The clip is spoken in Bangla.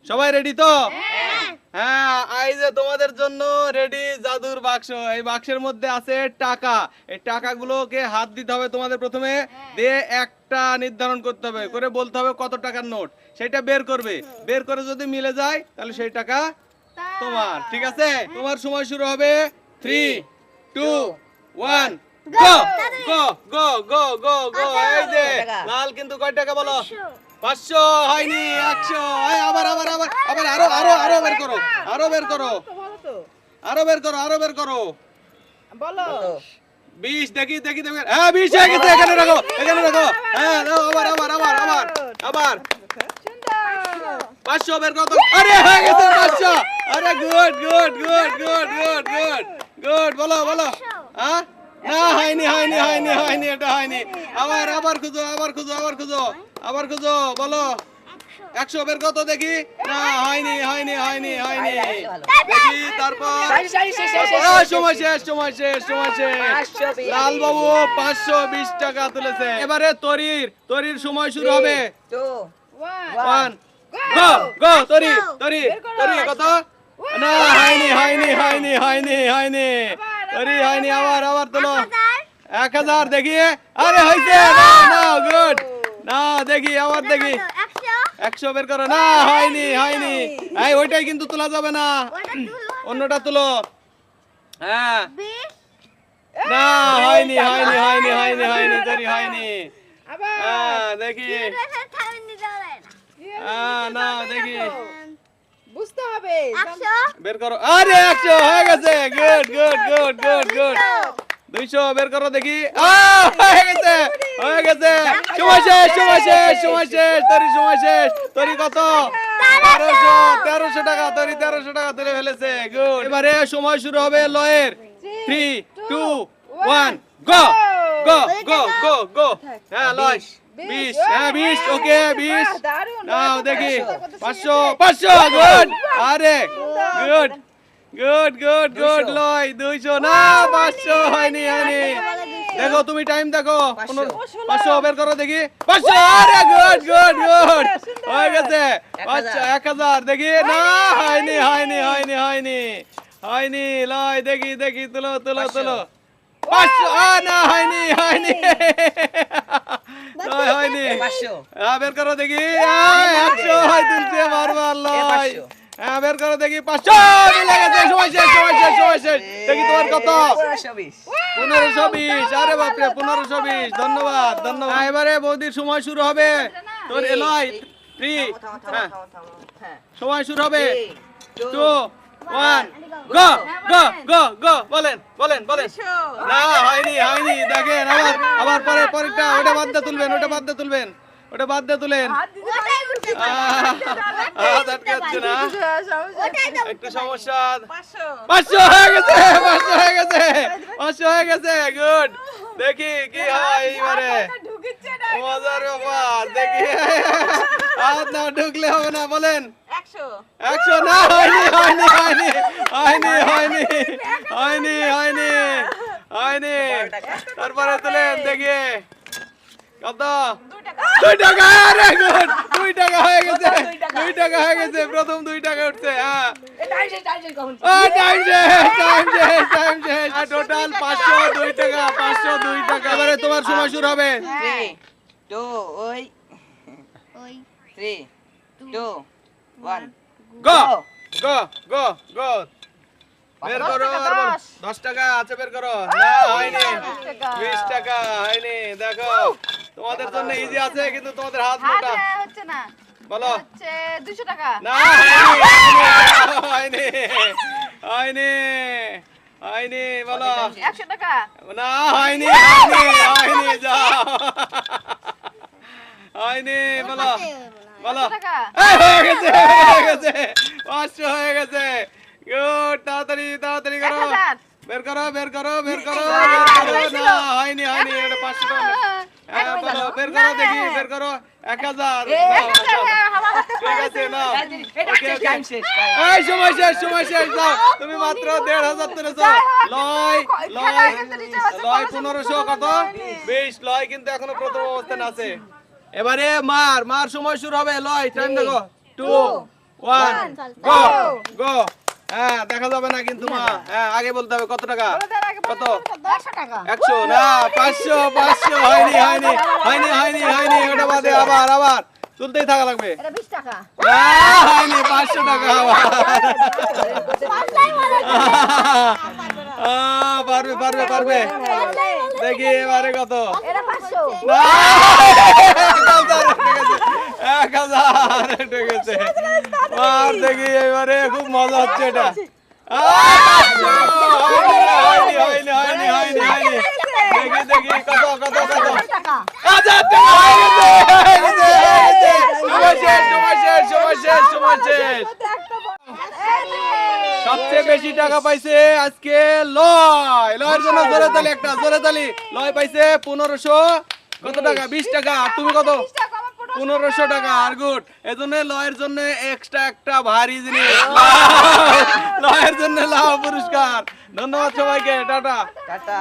সবাই রেডি তো? হ্যাঁ, এই যে তোমাদের জন্য রেডি জাদুর বাক্স। এই বাক্সের মধ্যে আছে টাকা। এই টাকাগুলোকে হাত দিতে হবে তোমাদের প্রথমে, দিয়ে একটা নির্ধারণ করতে হবে, করে বলতে হবে কত টাকার নোট। সেটা বের করবে, বের করে যদি মিলে যায় তাহলে সেই টাকা তোমার। ঠিক আছে? তোমার সময় শুরু হবে 3 2 1 গো গো গো গো গো গো। এই যে লাল কিন্তু কয় টাকা বলো? 500 হয়নি, 100। আবার আবার আবার আবার আরো আরো আরো বের করো, আরো বের করো, আরো বের করো, আরো বের করো। বলো 20 দেখি দেখি দেখি। হ্যাঁ 20 হয়ে গেছে, এখানে রাখো, এখানে রাখো। হ্যাঁ দাও, আবার আবার আবার আবার আবার 500 বের করো তো। আরে হয়ে গেছে 500। আরে good good good good good good good. বলো বলো। হ্যাঁ না হয়নি হয়নি হয়নি হয়নি, এটা হয়নি। আবার আবার খুঁজো, আবার খুঁজো, আবার খুঁজো, আবার খুঁজো। বলো 100 বের কত দেখি। না হয়নি হয়নি হয়নি হয়নি। দেখি তারপর সময় শেষ, সময় শেষ, সময় শেষ। লাল বাবু 520 টাকা তুলেছে। এবারে তরির, তরির সময় শুরু হবে 1 গো গো। তরি তরি তরি কত? না হয়নি হয়নি হয়নি হয়নি হয়নি, তরি হয়নি। আবার আবার তোলো 1000 দেখি। আরে হয়েছে, না না গুড। না দেখি, আবার দেখি 100 বের করো। না হয়নি হয়নি। এই ওইটাই কিন্তু তোলা যাবে না, অন্যটা তুলো। হ্যাঁ না হয়নি হয়নি হয়নি হয়নি হয়নি, তরি হয়নি। হ্যাঁ দেখি। না দেখি, বুঝতে হবে বের করো। আরে 100 হয়ে গেছে। Good good good good good. 200 বের করো দেখি। হয়ে গেছে, হয়ে গেছে। সময় শেষ, সময় শেষ, সময় শেষ। তরি সময় শেষ। তরি কত? 1300 টাকা। তরি 1300 টাকা তুলে ফেলেছে। গুড। এবারে সময় শুরু হবে লয়ের 3 2 1 গো গো গো গো গো। হ্যাঁ লয় 20। হ্যাঁ 20। ওকে 20 নাও দেখি। 500 500 গুড। আরে গুড গুড গুড গুড। লয় 200। না 500 হয়নি হয়নি। দেখো তুমি টাইম দেখো। 500 বের করো দেখি। 500। আরে গুড গুড গুড, হয়ে গেছে। 1000 দেখি। না হয়নি হয়নি হয়নি হয়নি হয়নি। লয় দেখি দেখি, তুলো তুলো তুলো। 500। না হয়নি হয়নি লয় হয়নি। বের করো দেখি। 100 হয় তুলছে বারবার লয়। হ্যাঁ বের করো দেখি। 500 মিলে গেছে। সময় শেষ, সময় শেষ, সময় শেষ। দেখি তোমার কত? 1520। আরে বাপরে 1520। ধন্যবাদ ধন্যবাদ। এবারে বৌদির সময় শুরু হবে। তোর এলয় 3 হ্যাঁ সময় শুরু হবে 2 1 গো গো গো গো। বলেন বলেন বলেন। না হয়নি হয়নি। দেখেন আবার আবার পরে পরেরটা। ওটা বাদ দিয়ে তুলবেন, ওটা বাদ দিয়ে তুলবেন, ওটা বাদ দিয়ে তুলেন। আটকে যাচ্ছে না, একটু সমস্যা। 500 হয়ে গেছে, 500 হয়ে গেছে, 500 হয়ে গেছে। গুড। দেখি কি হয় এইবারে। মজার ব্যাপার। দেখি হাত না ঢুকলে হবে না। বলেন 100। না হয়নি হয়নি হয়নি হয়নি হয়নি হয়নি হয়নি হয়নি। তারপরে তুলেন দেখি কত? 2 টাকা। আরে গুড, 2 টাকা হয়ে গেছে, 2 টাকা হয়ে গেছে। প্রথম 2 টাকা উঠছে। হ্যাঁ টাইম শেষ, টাইম শেষ, টাইম শেষ। টোটাল 502 টাকা, 502 টাকা। এবারে তোমার সময় শুরু হবে 3 2 3 2 1 গো গো গো গো। বের করো। 10 টাকা আছে, বের করো। না হয়নি। 20 টাকা হয়নি। দেখো তোমাদের জন্য ইজি আছে, কিন্তু তোমাদের হাত মোটা। হচ্ছে না, বলো হচ্ছে 200 টাকা। না হয়নি হয়নি হয়নি। বলো 100 টাকা। না হয়নি হয়নি হয়নি। যাও হয়নি। বলো বলো। 100 টাকা। হয়ে গেছে, হয়ে গেছে। 500 হয়ে গেছে। গুড। তাড়াতাড়ি তাড়াতাড়ি করো। 1000। বের করো বের করো বের করো বের করো। না হয়নি হয়নি। এটা 500 টাকা। হ্যাঁ বলো বের করো দেখি, বের করো। 1000। ঠিক আছে নাও। এই সময় শেষ, সময় শেষ। দাও তুমি মাত্র 1500 তুলেছো। লয় লয় লয় 1500 কত? 20। লয় কিন্তু এখনো প্রথম অবস্থানে আছে। এবারে মার, মার সময় শুরু হবে। লয় টাইম দেখো 2 1 গো গো হ্যাঁ দেখা যাবে না কিন্তু মা হ্যাঁ আগে বলতে হবে কত টাকা বলে দেন আগে, কত 100 টাকা 100 না 500 হয়নি ওটা বাদে আবার চলতেই থাকা লাগবে এটা 20 টাকা না হয়নি 500 টাকা আবার পারবে দেখি এবারে কত এটা 500 না 1000 ঠিক আছে আর দেখি এবারে খুব মজা হচ্ছে এটা হয়নি দেখি কত 1000 টাকা সময় শেষ সবচেয়ে বেশি টাকা পাইছে আজকে লয়ের জন্য জোরে তালি লয় পাইছে 1500 কত টাকা 20 টাকা আর তুমি কত 1500 টাকা আর গুড এজন্য লয়ের জন্য এক্সট্রা একটা ভারী জিনিস লয়ের জন্য লাভ পুরস্কার ধন্যবাদ সবাইকে টাটা টাটা